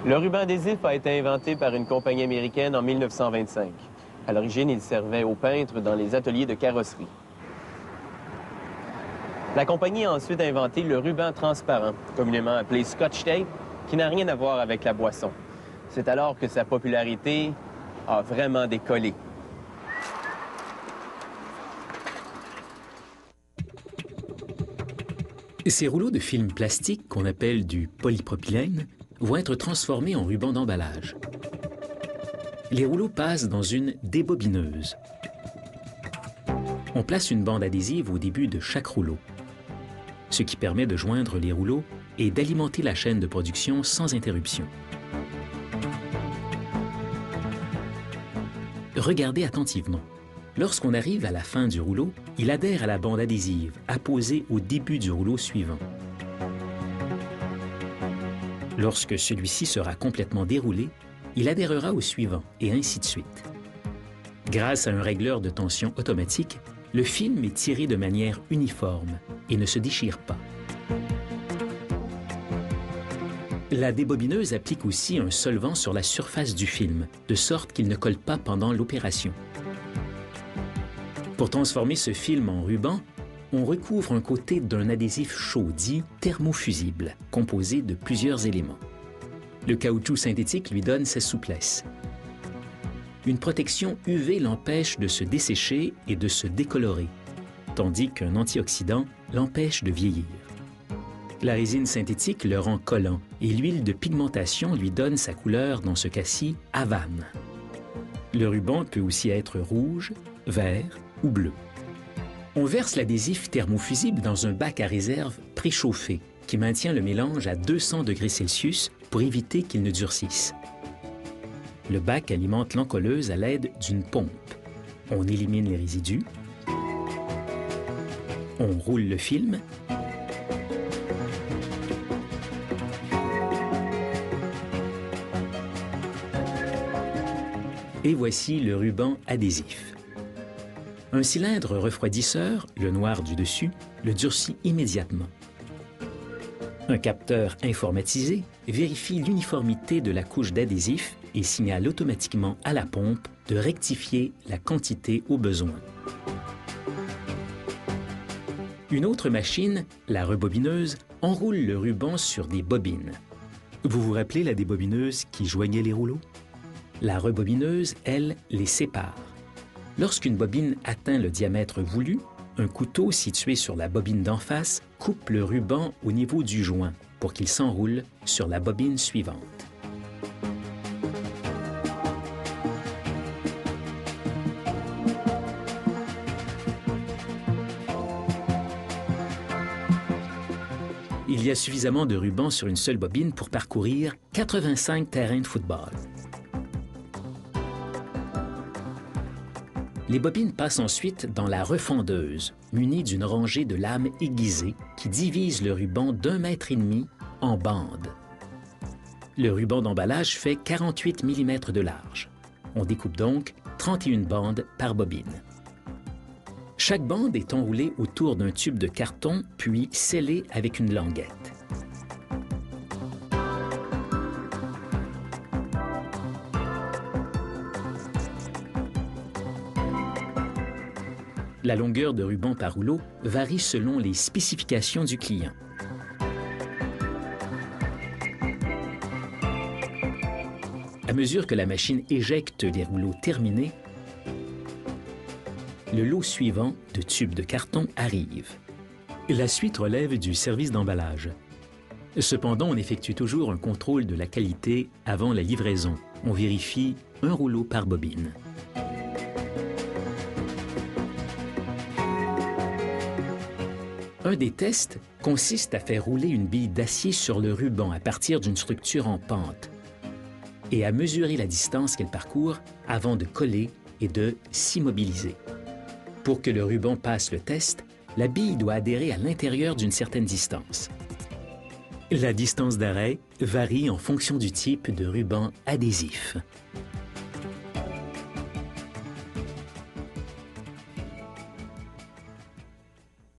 Le ruban adhésif a été inventé par une compagnie américaine en 1925. À l'origine, il servait aux peintres dans les ateliers de carrosserie. La compagnie a ensuite inventé le ruban transparent, communément appelé Scotch Tape, qui n'a rien à voir avec la boisson. C'est alors que sa popularité a vraiment décollé. Ces rouleaux de film plastique, qu'on appelle du polypropylène, vont être transformés en ruban d'emballage. Les rouleaux passent dans une débobineuse. On place une bande adhésive au début de chaque rouleau, ce qui permet de joindre les rouleaux et d'alimenter la chaîne de production sans interruption. Regardez attentivement. Lorsqu'on arrive à la fin du rouleau, il adhère à la bande adhésive apposée au début du rouleau suivant. Lorsque celui-ci sera complètement déroulé, il adhérera au suivant, et ainsi de suite. Grâce à un régleur de tension automatique, le film est tiré de manière uniforme et ne se déchire pas. La débobineuse applique aussi un solvant sur la surface du film, de sorte qu'il ne colle pas pendant l'opération. Pour transformer ce film en ruban, on recouvre un côté d'un adhésif chaud dit thermofusible, composé de plusieurs éléments. Le caoutchouc synthétique lui donne sa souplesse. Une protection UV l'empêche de se dessécher et de se décolorer, tandis qu'un antioxydant l'empêche de vieillir. La résine synthétique le rend collant et l'huile de pigmentation lui donne sa couleur, dans ce cas-ci, Havane. Le ruban peut aussi être rouge, vert ou bleu. On verse l'adhésif thermofusible dans un bac à réserve préchauffé qui maintient le mélange à 200 degrés Celsius pour éviter qu'il ne durcisse. Le bac alimente l'encolleuse à l'aide d'une pompe. On élimine les résidus. On roule le film. Et voici le ruban adhésif. Un cylindre refroidisseur, le noir du dessus, le durcit immédiatement. Un capteur informatisé vérifie l'uniformité de la couche d'adhésif et signale automatiquement à la pompe de rectifier la quantité au besoin. Une autre machine, la rebobineuse, enroule le ruban sur des bobines. Vous vous rappelez la débobineuse qui joignait les rouleaux? La rebobineuse, elle, les sépare. Lorsqu'une bobine atteint le diamètre voulu, un couteau situé sur la bobine d'en face coupe le ruban au niveau du joint pour qu'il s'enroule sur la bobine suivante. Il y a suffisamment de ruban sur une seule bobine pour parcourir 85 terrains de football. Les bobines passent ensuite dans la refendeuse, munie d'une rangée de lames aiguisées qui divisent le ruban d'1,5 mètre en bandes. Le ruban d'emballage fait 48 mm de large. On découpe donc 31 bandes par bobine. Chaque bande est enroulée autour d'un tube de carton, puis scellée avec une languette. La longueur de ruban par rouleau varie selon les spécifications du client. À mesure que la machine éjecte les rouleaux terminés, le lot suivant de tubes de carton arrive. La suite relève du service d'emballage. Cependant, on effectue toujours un contrôle de la qualité avant la livraison. On vérifie un rouleau par bobine. Un des tests consiste à faire rouler une bille d'acier sur le ruban à partir d'une structure en pente et à mesurer la distance qu'elle parcourt avant de coller et de s'immobiliser. Pour que le ruban passe le test, la bille doit adhérer à l'intérieur d'une certaine distance. La distance d'arrêt varie en fonction du type de ruban adhésif.